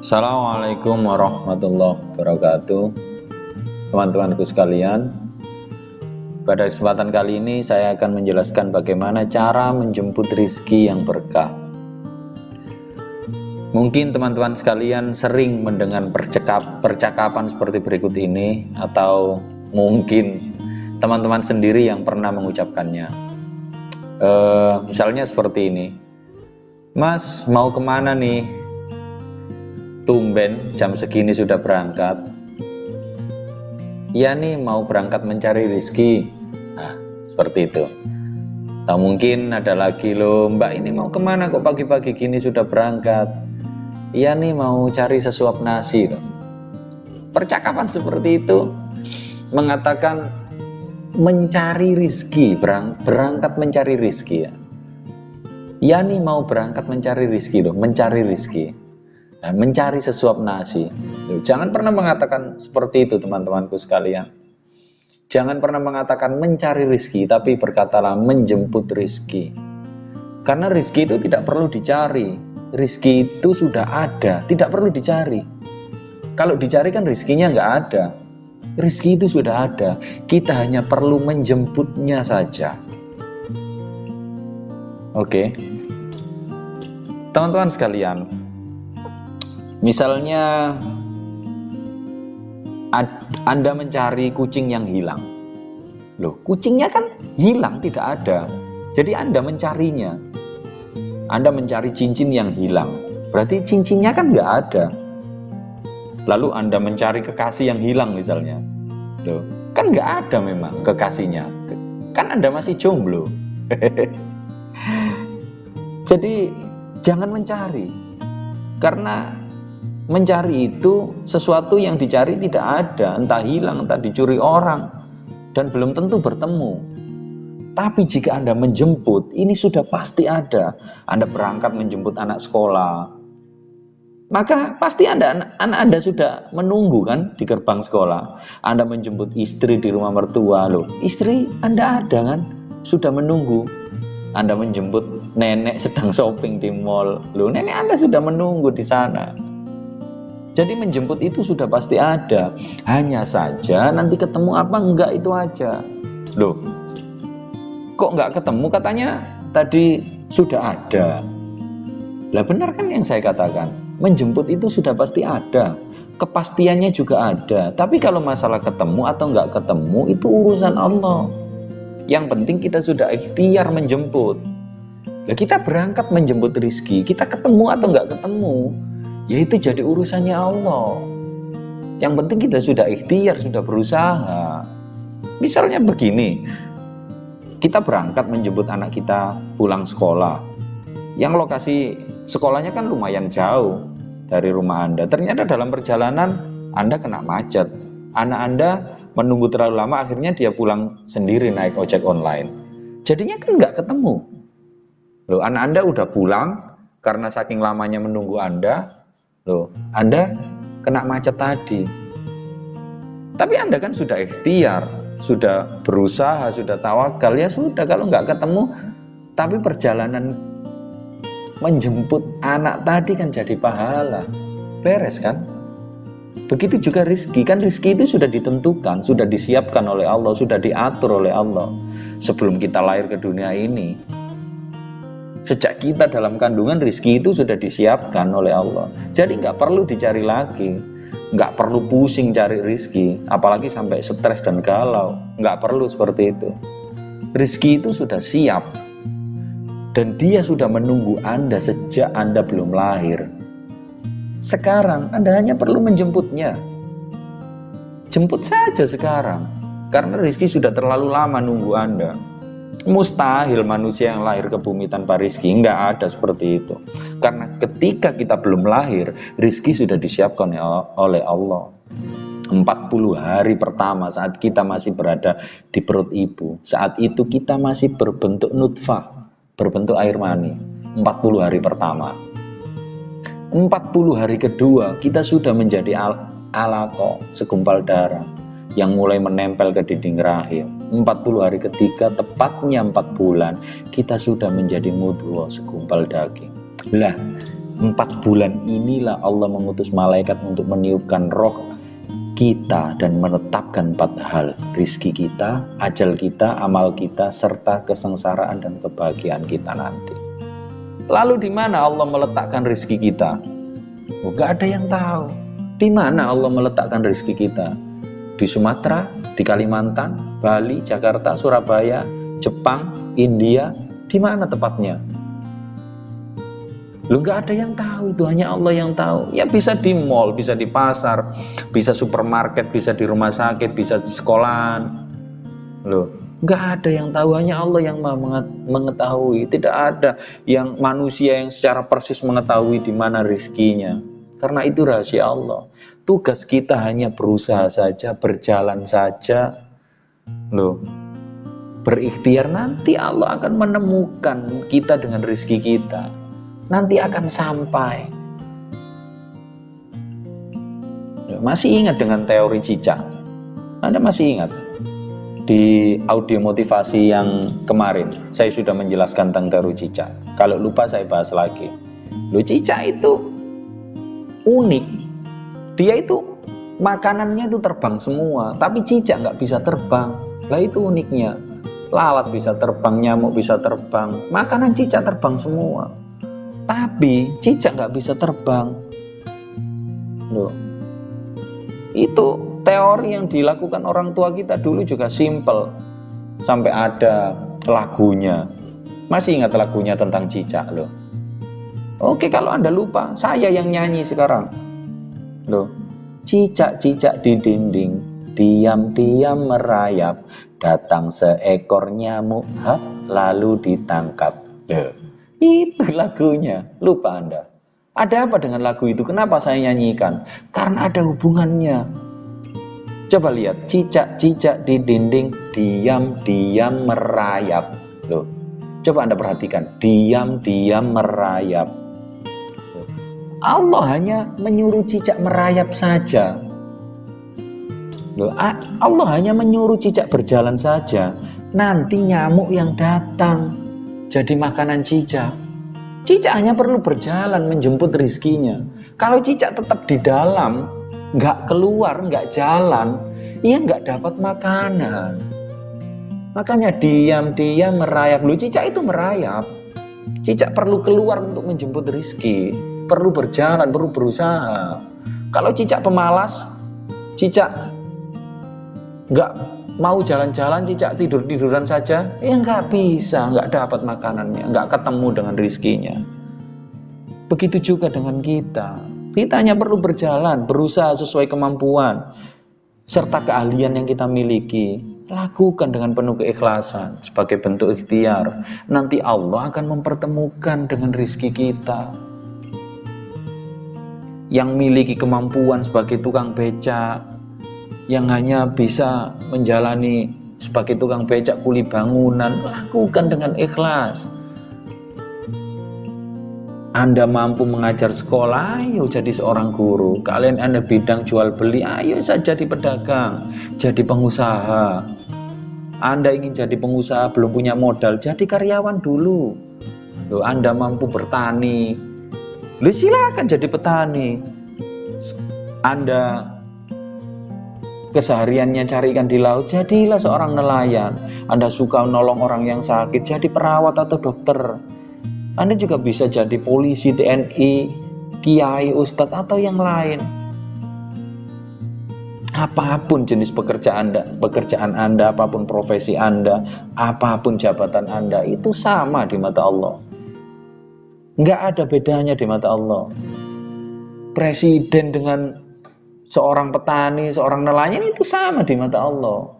Assalamualaikum warahmatullahi wabarakatuh. Teman-temanku sekalian, pada kesempatan kali ini saya akan menjelaskan bagaimana cara menjemput rizki yang berkah. Mungkin teman-teman sekalian sering mendengar percakapan seperti berikut ini, atau mungkin teman-teman sendiri yang pernah mengucapkannya. Misalnya seperti ini, "Mas, mau kemana nih? Tumben jam segini sudah berangkat." "Iya nih, mau berangkat mencari rizki." Nah, seperti itu. Atau mungkin ada lagi, "Loh mbak, ini mau kemana kok pagi-pagi gini sudah berangkat?" "Iya nih, mau cari sesuap nasi." Percakapan seperti itu mengatakan mencari rizki, berangkat mencari rizki ya. "Iya nih, mau berangkat mencari rizki loh, mencari rizki. Nah, mencari sesuap nasi." Jangan pernah mengatakan seperti itu teman-temanku sekalian. Jangan pernah mengatakan mencari rizki, tapi berkatalah menjemput rizki. Karena rizki itu tidak perlu dicari. Rizki itu sudah ada, tidak perlu dicari. Kalau dicari kan rizkinya nggak ada. Rizki itu sudah ada, kita hanya perlu menjemputnya saja. Oke, teman-teman sekalian, misalnya Anda mencari kucing yang hilang. Loh, kucingnya kan hilang, tidak ada. Jadi Anda mencarinya. Anda mencari cincin yang hilang, berarti cincinnya kan nggak ada. Lalu Anda mencari kekasih yang hilang misalnya. Loh, kan nggak ada memang kekasihnya. Kan Anda masih jomblo. Jadi jangan mencari. Karena mencari itu sesuatu yang dicari tidak ada, entah hilang, entah dicuri orang, dan belum tentu bertemu. Tapi jika Anda menjemput, ini sudah pasti ada. Anda berangkat menjemput anak sekolah, maka pasti anak Anda sudah menunggu kan di gerbang sekolah. Anda menjemput istri di rumah mertua, loh, istri Anda ada kan, sudah menunggu. Anda menjemput nenek sedang shopping di mall, loh, nenek Anda sudah menunggu di sana. Jadi menjemput itu sudah pasti ada, hanya saja nanti ketemu apa enggak itu aja. Loh, kok enggak ketemu, katanya tadi sudah ada. Lah benar kan yang saya katakan, menjemput itu sudah pasti ada, kepastiannya juga ada. Tapi kalau masalah ketemu atau enggak ketemu itu urusan Allah. Yang penting kita sudah ikhtiar menjemput. Lah kita berangkat menjemput rizki, kita ketemu atau enggak ketemu, ya itu jadi urusannya Allah. Yang penting kita sudah ikhtiar, sudah berusaha. Misalnya begini, kita berangkat menjemput anak kita pulang sekolah, yang lokasi sekolahnya kan lumayan jauh dari rumah Anda. Ternyata dalam perjalanan Anda kena macet, anak Anda menunggu terlalu lama, akhirnya dia pulang sendiri naik ojek online. Jadinya kan nggak ketemu. Loh, anak Anda udah pulang karena saking lamanya menunggu Anda. Loh, Anda kena macet tadi. Tapi Anda kan sudah ikhtiar, sudah berusaha, sudah tawakal, ya sudah, kalau nggak ketemu, tapi perjalanan menjemput anak tadi kan jadi pahala. Beres kan? Begitu juga rizki, kan rizki itu sudah ditentukan, sudah disiapkan oleh Allah, sudah diatur oleh Allah. Sebelum kita lahir ke dunia ini, sejak kita dalam kandungan, rizki itu sudah disiapkan oleh Allah. Jadi nggak perlu dicari lagi, nggak perlu pusing cari rizki, apalagi sampai stres dan galau. Nggak perlu seperti itu. Rizki itu sudah siap, dan dia sudah menunggu Anda sejak Anda belum lahir. Sekarang Anda hanya perlu menjemputnya. Jemput saja sekarang, karena rizki sudah terlalu lama nunggu Anda. Mustahil manusia yang lahir ke bumi tanpa rizki, nggak ada seperti itu. Karena ketika kita belum lahir, rizki sudah disiapkan oleh Allah. 40 hari pertama saat kita masih berada di perut ibu, saat itu kita masih berbentuk nutfah, berbentuk air mani. 40 hari pertama. 40 hari kedua kita sudah menjadi alaqah, segumpal darah yang mulai menempel ke dinding rahim. 40 hari ketiga, tepatnya 4 bulan, kita sudah menjadi mudghah, segumpal daging. Lah, 4 bulan inilah Allah mengutus malaikat untuk meniupkan roh kita dan menetapkan 4 hal: rizki kita, ajal kita, amal kita, serta kesengsaraan dan kebahagiaan kita nanti. Lalu di mana Allah meletakkan rizki kita? Gak ada yang tahu. Di mana Allah meletakkan rizki kita? Di Sumatera, di Kalimantan, Bali, Jakarta, Surabaya, Jepang, India, di mana tepatnya? Gak ada yang tahu, itu hanya Allah yang tahu. Ya bisa di mall, bisa di pasar, bisa supermarket, bisa di rumah sakit, bisa di sekolahan. Gak ada yang tahu, hanya Allah yang mengetahui. Tidak ada yang manusia yang secara persis mengetahui di mana rizkinya. Karena itu rahasia Allah. Tugas kita hanya berusaha saja, berjalan saja. Berikhtiar, nanti Allah akan menemukan kita dengan rizki kita. Nanti akan sampai. Masih ingat dengan teori cicak? Anda masih ingat? Di audio motivasi yang kemarin saya sudah menjelaskan tentang teori cicak. Kalau lupa saya bahas lagi. Cicak itu unik. Dia itu makanannya itu terbang semua, tapi cicak nggak bisa terbang. Lah itu uniknya. Lalat bisa terbang, nyamuk bisa terbang, makanan cicak terbang semua. Tapi cicak nggak bisa terbang. Itu teori yang dilakukan orang tua kita dulu juga simple. Sampai ada lagunya. Masih ingat lagunya tentang cicak loh? Oke, kalau Anda lupa, saya yang nyanyi sekarang. Cicak-cicak di dinding, diam-diam merayap, datang seekor nyamuk, lalu ditangkap. Itu lagunya. Lupa Anda. Ada apa dengan lagu itu? Kenapa saya nyanyikan? Karena ada hubungannya. Coba lihat, cicak-cicak di dinding, diam-diam merayap. Coba Anda perhatikan, diam-diam merayap. Allah hanya menyuruh cicak merayap saja. Allah hanya menyuruh cicak berjalan saja. Nanti nyamuk yang datang jadi makanan cicak. Cicak hanya perlu berjalan menjemput rizkinya. Kalau cicak tetap di dalam, nggak keluar, nggak jalan, ia nggak dapat makanan. Makanya diam-diam merayap. Cicak itu merayap. Cicak perlu keluar untuk menjemput rizki, perlu berjalan, perlu berusaha. Kalau cicak pemalas, cicak nggak mau jalan-jalan, cicak tidur-tiduran saja, ya nggak bisa, nggak dapat makanannya, nggak ketemu dengan rizkinya. Begitu juga dengan kita. Kita hanya perlu berjalan, berusaha sesuai kemampuan, serta keahlian yang kita miliki. Lakukan dengan penuh keikhlasan, sebagai bentuk ikhtiar. Nanti Allah akan mempertemukan dengan rizki kita. Yang miliki kemampuan sebagai tukang becak, yang hanya bisa menjalani sebagai tukang becak kuli bangunan, lakukan dengan ikhlas. Anda mampu mengajar sekolah, ayo jadi seorang guru. Kalian Anda bidang jual beli, ayo saja jadi pedagang, jadi pengusaha. Anda ingin jadi pengusaha, belum punya modal, jadi karyawan dulu. Anda mampu bertani, silakan jadi petani. Anda kesehariannya cari ikan di laut, jadilah seorang nelayan. Anda suka menolong orang yang sakit, jadi perawat atau dokter. Anda juga bisa jadi polisi, TNI, kiai, ustadz, atau yang lain. Apapun jenis pekerjaan Anda, apapun profesi Anda, apapun jabatan Anda, itu sama di mata Allah. Nggak ada bedanya di mata Allah. Presiden dengan seorang petani, seorang nelayan, itu sama di mata Allah.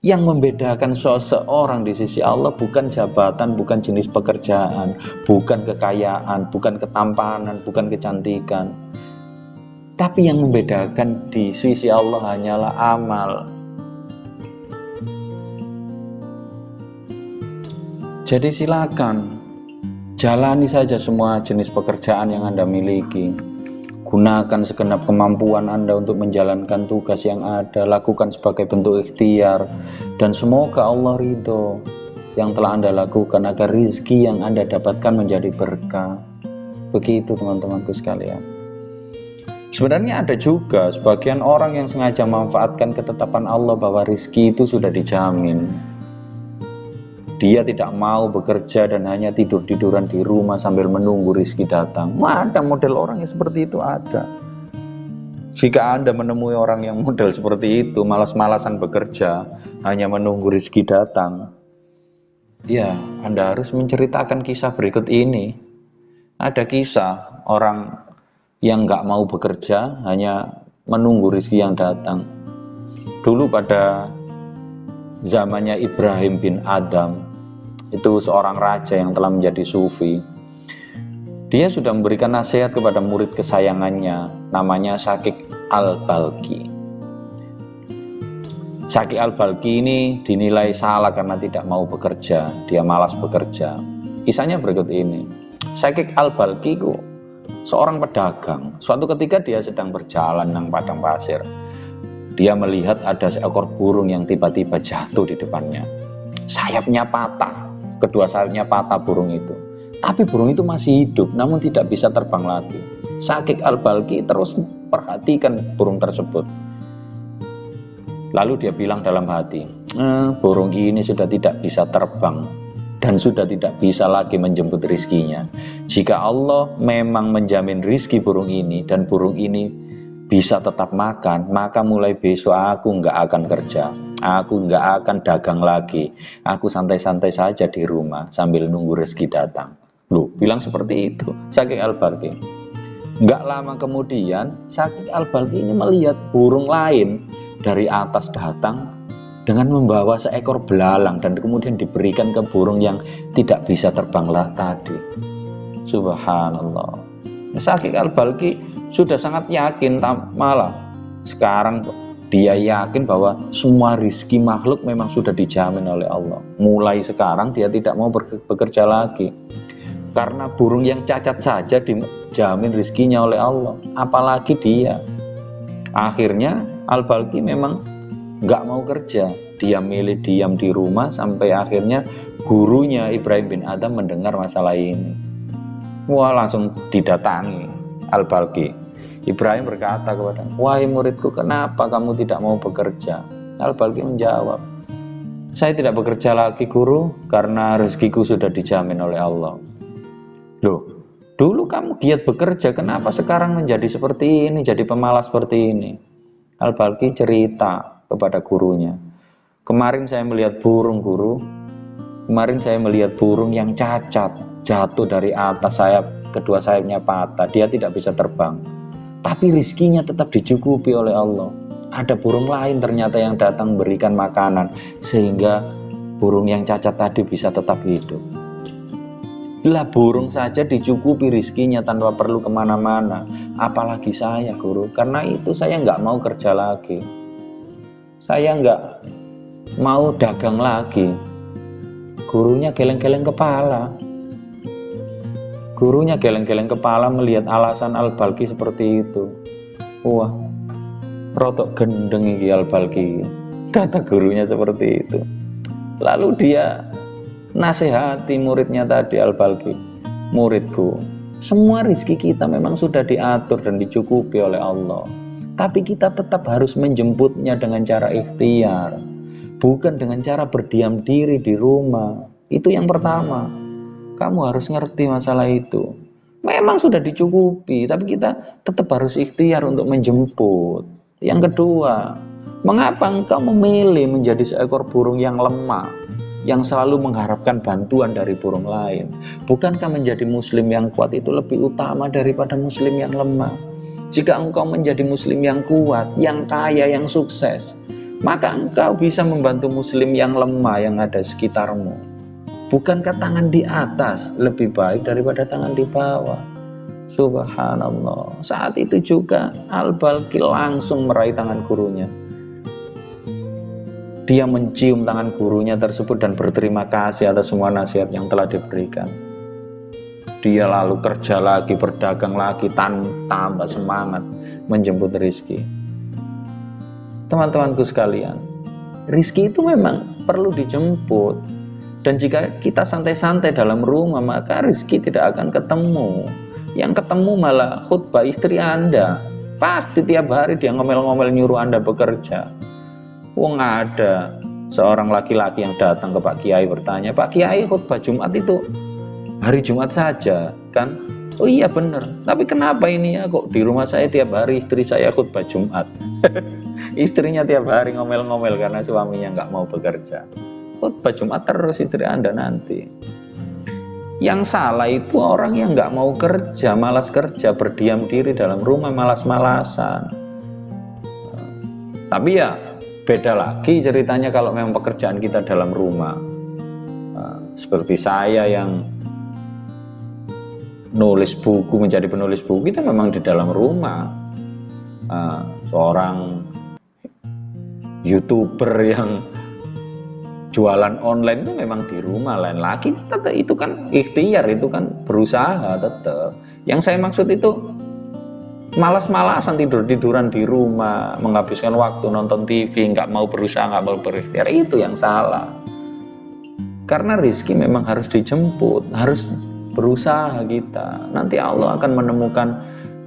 Yang membedakan seseorang di sisi Allah bukan jabatan, bukan jenis pekerjaan, bukan kekayaan, bukan ketampanan, bukan kecantikan. Tapi yang membedakan di sisi Allah hanyalah amal. Jadi silakan, jalani saja semua jenis pekerjaan yang Anda miliki. Gunakan segenap kemampuan Anda untuk menjalankan tugas yang ada. Lakukan sebagai bentuk ikhtiar. Dan semoga Allah ridho yang telah Anda lakukan, agar rizki yang Anda dapatkan menjadi berkah. Begitu teman-temanku sekalian. Sebenarnya ada juga sebagian orang yang sengaja memanfaatkan ketetapan Allah bahwa rizki itu sudah dijamin. Dia tidak mau bekerja dan hanya tidur-tiduran di rumah sambil menunggu rizki datang. Ada model orang yang seperti itu, ada. Jika Anda menemui orang yang model seperti itu, malas-malasan bekerja, hanya menunggu rizki datang, ya Anda harus menceritakan kisah berikut ini. Ada kisah orang yang nggak mau bekerja, hanya menunggu rizki yang datang. Dulu pada zamannya Ibrahim bin Adham, itu seorang raja yang telah menjadi sufi. Dia sudah memberikan nasihat kepada murid kesayangannya, namanya Syakik al-Balkhi. Syakik al-Balkhi ini dinilai salah karena tidak mau bekerja, dia malas bekerja. Kisahnya berikut ini. Syakik al-Balkhi itu seorang pedagang. Suatu ketika dia sedang berjalan di padang pasir. Dia melihat ada seekor burung yang tiba-tiba jatuh di depannya. Sayapnya patah. Kedua sayapnya patah burung itu. Tapi burung itu masih hidup, namun tidak bisa terbang lagi. Syakik al-Balkhi terus perhatikan burung tersebut. Lalu dia bilang dalam hati, burung ini sudah tidak bisa terbang dan sudah tidak bisa lagi menjemput rizkinya. Jika Allah memang menjamin rizki burung ini dan burung ini bisa tetap makan, maka mulai besok aku nggak akan kerja. Aku nggak akan dagang lagi. Aku santai-santai saja di rumah sambil nunggu rezeki datang. Loh, bilang seperti itu Syakik al-Balkhi. Nggak lama kemudian Syakik al-Balkhi ini melihat burung lain dari atas datang dengan membawa seekor belalang dan kemudian diberikan ke burung yang tidak bisa terbanglah tadi. Subhanallah. Syakik al-Balkhi sudah sangat yakin, malah sekarang dia yakin bahwa semua rizki makhluk memang sudah dijamin oleh Allah. Mulai sekarang dia tidak mau bekerja lagi. Karena burung yang cacat saja dijamin rizkinya oleh Allah. Apalagi dia. Akhirnya al-Balkhi memang nggak mau kerja. Dia milih diam di rumah sampai akhirnya gurunya Ibrahim bin Adham mendengar masalah ini. Wah, langsung didatangi al-Balkhi. Ibrahim berkata kepada, wahai muridku, kenapa kamu tidak mau bekerja? Al-Balkhi menjawab, saya tidak bekerja lagi guru karena rezekiku sudah dijamin oleh Allah. Loh, dulu kamu giat bekerja, kenapa sekarang menjadi seperti ini, jadi pemalas seperti ini? Al-Balkhi cerita kepada gurunya, kemarin saya melihat burung guru, kemarin saya melihat burung yang cacat, jatuh dari atas sayap, kedua sayapnya patah, dia tidak bisa terbang. Tapi rizkinya tetap dicukupi oleh Allah. Ada burung lain ternyata yang datang memberikan makanan, sehingga burung yang cacat tadi bisa tetap hidup. Lah burung saja dicukupi rizkinya tanpa perlu kemana-mana. Apalagi saya guru, karena itu saya nggak mau kerja lagi. Saya nggak mau dagang lagi. Gurunya geleng-geleng kepala. Gurunya geleng-geleng kepala melihat alasan al-Balkhi seperti itu. Wah, rotok gendeng iki al-Balkhi, kata gurunya seperti itu. Lalu dia nasihati muridnya tadi, al-Balkhi, muridku, semua rizki kita memang sudah diatur dan dicukupi oleh Allah. Tapi kita tetap harus menjemputnya dengan cara ikhtiar, bukan dengan cara berdiam diri di rumah. Itu yang pertama. Kamu harus ngerti masalah itu. Memang sudah dicukupi, tapi kita tetap harus ikhtiar untuk menjemput. Yang kedua, mengapa engkau memilih menjadi seekor burung yang lemah, yang selalu mengharapkan bantuan dari burung lain? Bukankah menjadi muslim yang kuat itu lebih utama daripada muslim yang lemah? Jika engkau menjadi muslim yang kuat, yang kaya, yang sukses, maka engkau bisa membantu muslim yang lemah yang ada sekitarmu. Bukankah tangan di atas lebih baik daripada tangan di bawah? Subhanallah. Saat itu juga al-Balkhi langsung meraih tangan gurunya. Dia mencium tangan gurunya tersebut dan berterima kasih atas semua nasihat yang telah diberikan. Dia lalu kerja lagi, berdagang lagi, tambah semangat menjemput rizki. Teman-temanku sekalian, rizki itu memang perlu dijemput. Dan jika kita santai-santai dalam rumah, maka rezeki tidak akan ketemu. Yang ketemu malah khutbah istri Anda. Pasti tiap hari dia ngomel-ngomel nyuruh Anda bekerja. Wong ada seorang laki-laki yang datang ke Pak Kiai bertanya, Pak Kiai, khutbah Jumat itu hari Jumat saja kan? Oh iya benar, tapi kenapa ini ya kok di rumah saya tiap hari istri saya khutbah Jumat? Istrinya tiap hari ngomel-ngomel karena suaminya nggak mau bekerja. Khutbah Jumat terus istri Anda nanti. Yang salah itu orang yang nggak mau kerja, malas kerja, berdiam diri dalam rumah, malas-malasan. Tapi ya beda lagi ceritanya kalau memang pekerjaan kita dalam rumah. Seperti saya yang nulis buku, menjadi penulis buku, kita memang di dalam rumah. Seorang YouTuber yang jualan online itu memang di rumah. Lain lagi itu kan ikhtiar, itu kan berusaha tetap. Yang saya maksud itu malas-malasan, tidur-tiduran di rumah, menghabiskan waktu nonton TV, nggak mau berusaha, nggak mau berikhtiar, itu yang salah. Karena rezeki memang harus dijemput, harus berusaha kita. Nanti Allah akan menemukan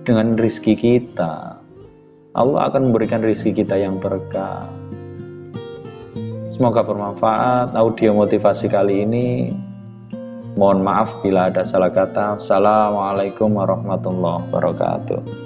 dengan rezeki kita. Allah akan memberikan rezeki kita yang berkah. Semoga bermanfaat audio motivasi kali ini. Mohon maaf bila ada salah kata. Assalamualaikum warahmatullahi wabarakatuh.